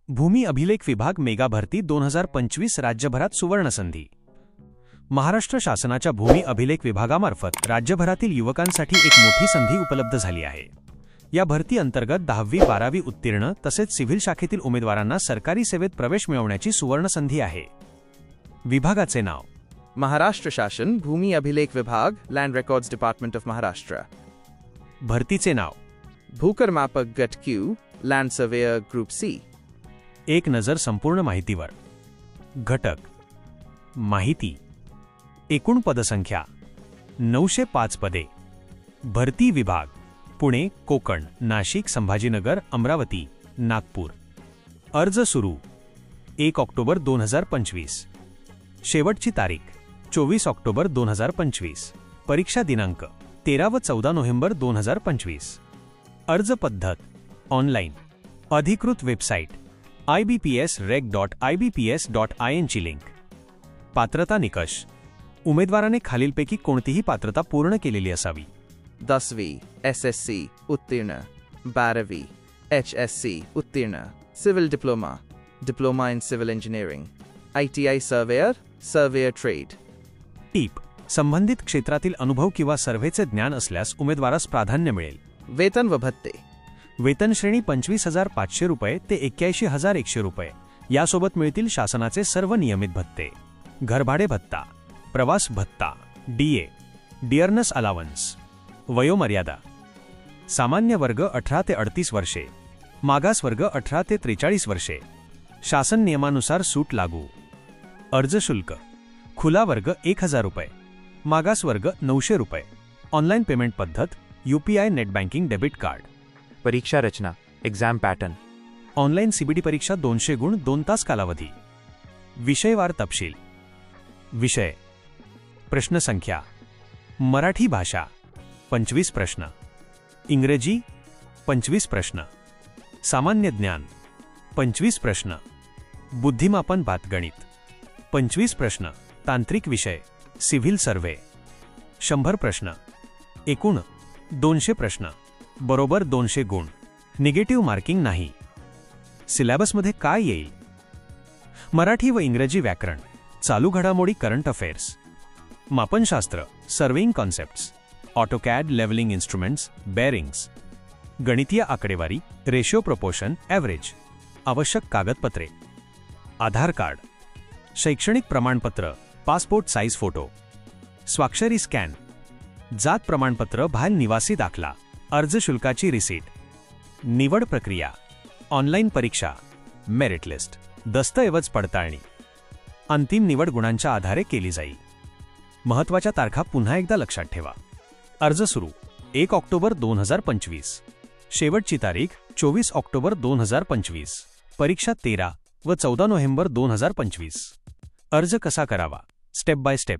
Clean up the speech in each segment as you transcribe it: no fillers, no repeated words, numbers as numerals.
भूमी अभिलेख विभाग मेगा भरती 2025 राज्यभरात सुवर्णसंधी. महाराष्ट्र शासनाच्या भूमी अभिलेख विभागामार्फत राज्यभरातील युवकांसाठी एक मोठी संधी उपलब्ध झाली आहे. या भरती अंतर्गत 10वी-12वी उत्तीर्ण तसेच सिव्हिल शाखेतील उमेदवारांना सरकारी सेवेत प्रवेश मिळवण्याची सुवर्णसंधी आहे. विभागाचे नाव: महाराष्ट्र शासन भूमी अभिलेख विभाग, land records department of Maharashtra. भरतीचे नाव: भूकर मापक गट Q, land surveyor group C. एक नजर संपूर्ण माहितीवर. घटक: माहिती. एकूण पदसंख्या 905 पदे. भरती विभाग: पुणे, कोकण, नाशिक, संभाजीनगर, अमरावती, नागपूर. अर्ज सुरू 1 ऑक्टोबर 2025. शेवटची तारीख 24 ऑक्टोबर 2025. परीक्षा दिनांक 13 व 14 नोव्हेंबर 2025. अर्ज पद्धत: ऑनलाईन. अधिकृत वेबसाईट ibpsreg.ibps.in ची लिंक. पात्रता निकष: उमेदवाराने खालीलपैकी कोणतीही पात्रता पूर्ण केलेली असावी. 10वी SSC उत्तीर्ण, 12वी HSC उत्तीर्ण, civil diploma, diploma in civil engineering, ITI surveyor trade. टीप: संबंधित क्षेत्रातील अनुभव किंवा सर्व्हेचे ज्ञान असल्यास उमेदवारास प्राधान्य मिळेल. वेतन व भत्ते: वेतन श्रेणी 25,500 रुपये ते 81,100 रुपये. यासोबत मिळतील शासनाचे सर्व नियमित भत्ते. घरभाडे भत्ता, प्रवास भत्ता, DA, डिअरनेस अलावन्स. वयोमर्यादा: सामान्य वर्ग 18 ते 38 वर्षे, मागास वर्ग 18 ते 43 वर्षे. शासन नियमानुसार सूट लागू. अर्ज शुल्क: खुला वर्ग 1000 रुपये, मागास वर्ग 900 रुपये. ऑनलाईन पेमेंट पद्धत UPI net banking debit card. परीक्षा रचना: एक्झाम पॅटर्न. ऑनलाईन CBT परीक्षा 200 गुण 2 तास कालावधी. विषयवार तपशील. विषय: प्रश्नसंख्या: मराठी भाषा 25 प्रश्न, इंग्रजी 25 प्रश्न, सामान्य ज्ञान 25 प्रश्न, बुद्धिमापन भातगणित 25 प्रश्न, तांत्रिक विषय सिव्हिल सर्व्हे 100 प्रश्न, एकूण 200 प्रश्न, बरोबर 200 गुण. निगेटिव्ह मार्किंग नाही. सिलेबसमध्ये काय येईल? मराठी व इंग्रजी व्याकरण, चालू घडामोडी करंट अफेअर्स, मापनशास्त्र surveying concepts, AutoCAD leveling instruments, bearings, गणितीय आकडेवारी, रेशिओ प्रोपोर्शन, ॲव्हरेज. आवश्यक कागदपत्रे: आधार कार्ड, शैक्षणिक प्रमाणपत्र, पासपोर्ट साईज फोटो, स्वाक्षरी स्कॅन, जात प्रमाणपत्र, बाल निवासी दाखला. अर्ज शुल्काची रिसीट. निवड प्रक्रिया: ऑनलाईन परीक्षा, मेरिट लिस्ट, दस्तऐवज पडताळणी. अंतिम निवड गुणांच्या आधारे केली जाईल. महत्त्वाच्या तारखा पुन्हा एकदा लक्षात ठेवा. अर्ज सुरू 1 ऑक्टोबर 2025. शेवटची तारीख 24 ऑक्टोबर 2025. परीक्षा 13 व 14 नोव्हेंबर 2025. अर्ज कसा करावा? Step by step.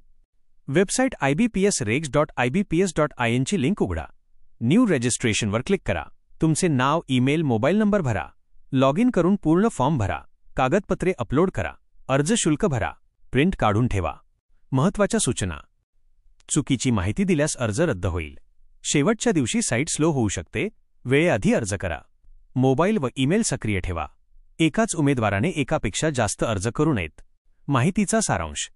Website ibpsregs.ibps.in ची लिंक उघडा. न्यू रजिस्ट्रेशनवर क्लिक करा. तुमचे नाव, ईमेल, मोबाईल नंबर भरा. लॉग इन करून पूर्ण फॉर्म भरा. कागदपत्रे अपलोड करा. अर्ज शुल्क भरा. प्रिंट काढून ठेवा. महत्त्वाच्या सूचना: चुकीची माहिती दिल्यास अर्ज रद्द होईल. शेवटच्या दिवशी साईट स्लो होऊ शकते. वेळेआधी अर्ज करा. मोबाईल व ईमेल सक्रिय ठेवा. एकाच उमेदवाराने एकापेक्षा जास्त अर्ज करू नयेत. माहितीचा सारांश: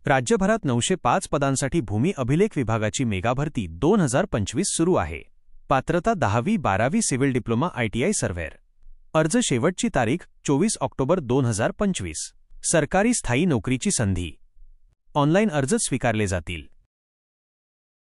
राज्यभरात 905 पदांसाठी भूमी अभिलेख विभागाची मेगा भरती 2025 सुरू आहे. पात्रता 10वी-12वी सिव्हिल डिप्लोमा ITI सर्व्हेयर. अर्ज शेवटची तारीख 24 ऑक्टोबर 2025. सरकारी स्थायी नोकरीची संधी. ऑनलाईन अर्ज स्वीकारले जातील.